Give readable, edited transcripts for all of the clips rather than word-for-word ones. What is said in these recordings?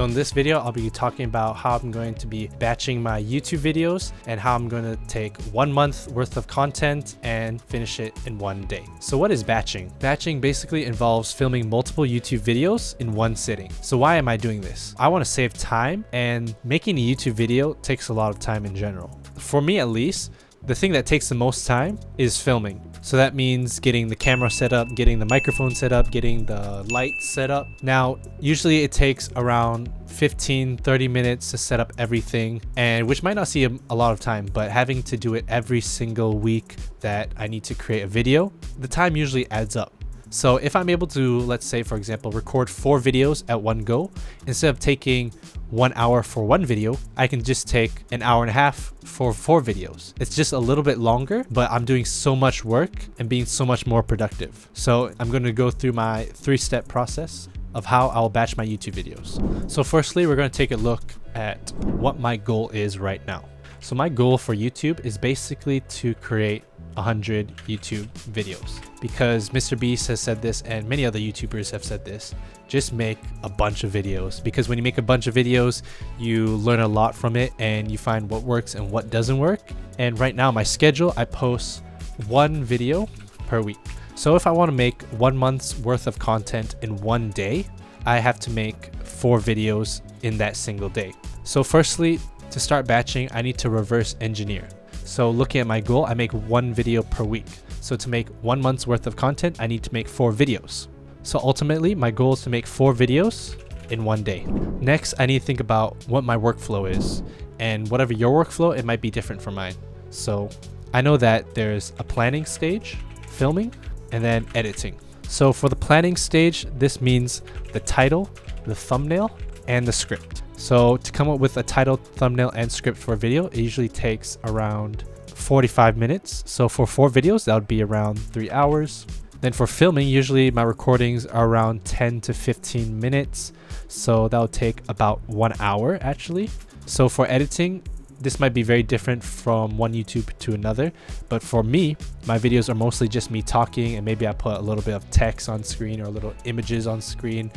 So in this video, I'll be talking about how I'm going to be batching my YouTube videos and how I'm going to take 1 month worth of content and finish it in 1 day. So what is batching? Batching basically involves filming multiple YouTube videos in one sitting. So why am I doing this? I want to save time, and making a YouTube video takes a lot of time in general. For me at least, the thing that takes the most time is filming. So that means getting the camera set up, getting the microphone set up, getting the lights set up. Now, usually it takes around 15-30 minutes to set up everything, and which might not seem a lot of time, but having to do it every single week that I need to create a video, the time usually adds up. So if I'm able to, let's say for example, record 4 videos at one go, instead of taking 1 hour for one video, I can just take an hour and a half for 4 videos. It's just a little bit longer, but I'm doing so much work and being so much more productive. So I'm going to go through my 3-step process of how I'll batch my YouTube videos. So firstly, we're going to take a look at what my goal is right now. So my goal for YouTube is basically to create 100 YouTube videos, because Mr. Beast has said this and many other YouTubers have said this: just make a bunch of videos, because when you make a bunch of videos, you learn a lot from it and you find what works and what doesn't work. And right now, my schedule, I post 1 video per week. So if I want to make 1 month's worth of content in 1 day, I have to make 4 videos in that single day. So firstly, to start batching, I need to reverse engineer. So looking at my goal, I make 1 video per week. So to make 1 month's worth of content, I need to make 4 videos. So ultimately, my goal is to make 4 videos in 1 day. Next, I need to think about what my workflow is. And whatever your workflow, it might be different from mine. So I know that there's a planning stage, filming, and then editing. So for the planning stage, this means the title, the thumbnail, and the script. So to come up with a title, thumbnail, and script for a video, it usually takes around 45 minutes. So for 4 videos, that would be around 3 hours. Then for filming, usually my recordings are around 10 to 15 minutes. So that would take about 1 hour actually. So for editing, this might be very different from one YouTube to another, but for me, my videos are mostly just me talking, and maybe I put a little bit of text on screen or little images on screen,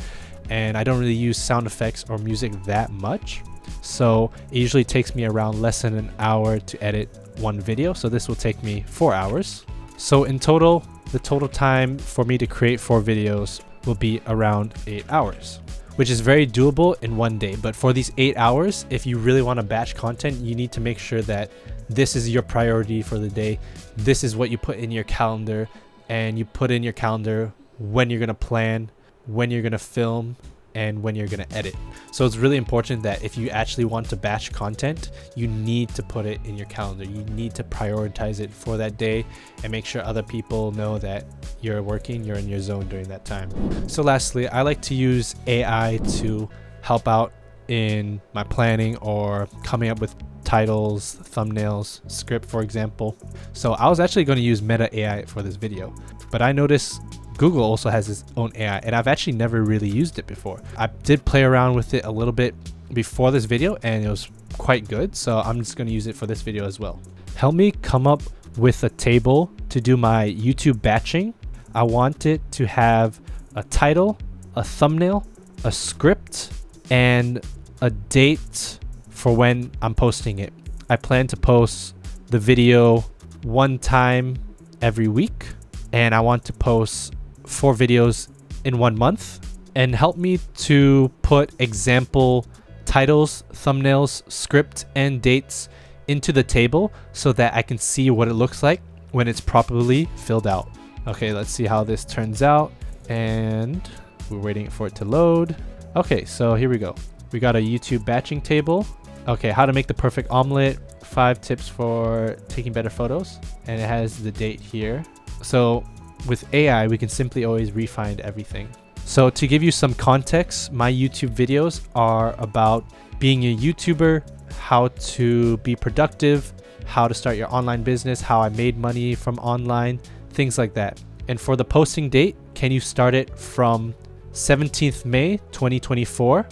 and I don't really use sound effects or music that much. So it usually takes me around less than an hour to edit 1 video. So this will take me 4 hours. So in total, the total time for me to create 4 videos will be around 8 hours, which is very doable in 1 day. But for these 8 hours, if you really want to batch content, you need to make sure that this is your priority for the day. This is what you put in your calendar, and you put in your calendar when you're going to plan, when you're going to film, and when you're going to edit. So it's really important that if you actually want to batch content, you need to put it in your calendar. You need to prioritize it for that day and make sure other people know that you're working, you're in your zone during that time. So lastly, I like to use AI to help out in my planning or coming up with titles, thumbnails, script, for example. So I was actually going to use Meta AI for this video, but I noticed Google also has its own AI, and I've actually never really used it before. I did play around with it a little bit before this video, and it was quite good. So I'm just going to use it for this video as well. Help me come up with a table to do my YouTube batching. I want it to have a title, a thumbnail, a script, and a date for when I'm posting it. I plan to post the video 1 time every week, and I want to post 4 videos in 1 month. And help me to put example titles, thumbnails, script, and dates into the table so that I can see what it looks like when it's properly filled out. Okay, let's see how this turns out, and we're waiting for it to load. Okay, so here we go. We got a YouTube batching table. Okay, how to make the perfect omelet, 5 tips for taking better photos, and it has the date here. So with AI, we can simply always refine everything. So to give you some context, my YouTube videos are about being a YouTuber, how to be productive, how to start your online business, how I made money from online, things like that. And for the posting date, can you start it from 17th May 2024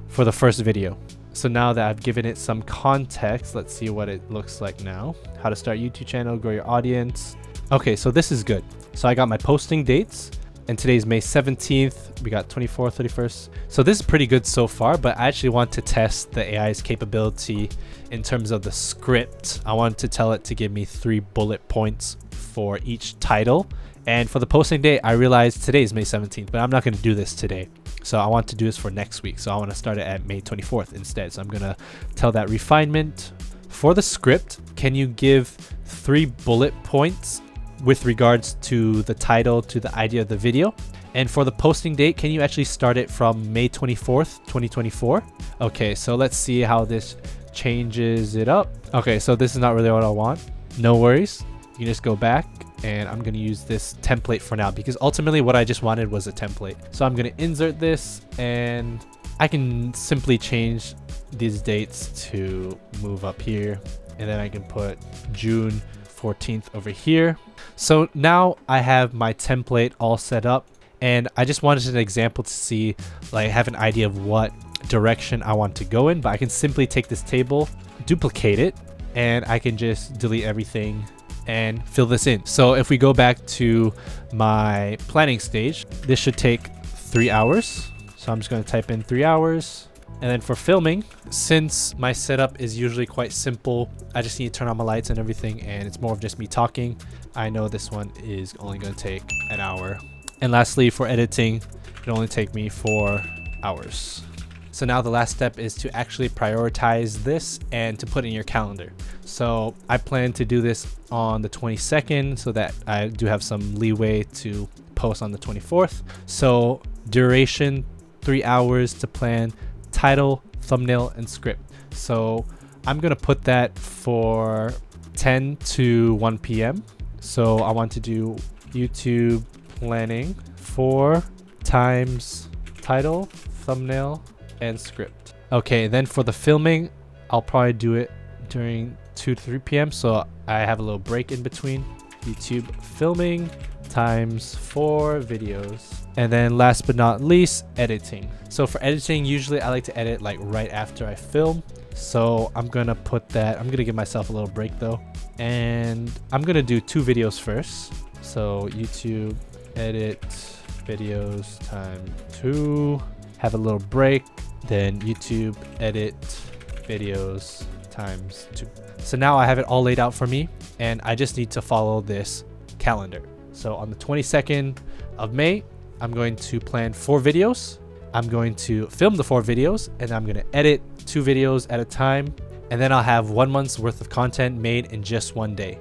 for the first video? So now that I've given it some context, let's see what it looks like now. How to start YouTube channel, grow your audience. Okay, so this is good. So I got my posting dates, And today's May 17th. We got 24th, 31st. So this is pretty good so far, but I actually want to test the AI's capability in terms of the script. I want to tell it to give me 3 bullet points for each title. And for the posting date, I realized today is May 17th, but I'm not going to do this today. So I want to do this for next week. So I want to start it at May 24th instead. So I'm going to tell that refinement. For the script, can you give 3 bullet points with regards to the title, to the idea of the video? And for the posting date, can you actually start it from May 24th, 2024? Okay, so let's see how this changes it up. Okay, so this is not really what I want. No worries. You can just go back, and I'm going to use this template for now because ultimately what I just wanted was a template. So I'm going to insert this, and I can simply change these dates to move up here, and then I can put June 14th over here. So now I have my template all set up, and I just wanted an example to see, like, have an idea of what direction I want to go in. But I can simply take this table, duplicate it, and I can just delete everything and fill this in. So if we go back to my planning stage, this should take 3 hours. So I'm just going to type in 3 hours. And then for filming, since my setup is usually quite simple, I just need to turn on my lights and everything, and it's more of just me talking. I know this one is only going to take an hour. And lastly, for editing, it'll only take me 4 hours. So now the last step is to actually prioritize this and to put in your calendar. So I plan to do this on the 22nd so that I do have some leeway to post on the 24th. So duration, 3 hours to plan title, thumbnail, and script. So I'm going to put that for 10 to 1 p.m. So I want to do YouTube planning 4 times title, thumbnail, and script. Okay, then for the filming, I'll probably do it during 2 to 3 p.m. So I have a little break in between. YouTube filming times 4 videos. And then last but not least, editing. So for editing, usually I like to edit like right after I film. So I'm gonna put that, I'm gonna give myself a little break though. And I'm gonna do 2 videos first. So YouTube edit videos time 2, have a little break, then YouTube edit videos times 2. So now I have it all laid out for me, and I just need to follow this calendar. So on the 22nd of May, I'm going to plan 4 videos. I'm going to film the 4 videos, and I'm going to edit 2 videos at a time. And then I'll have 1 month's worth of content made in just 1 day.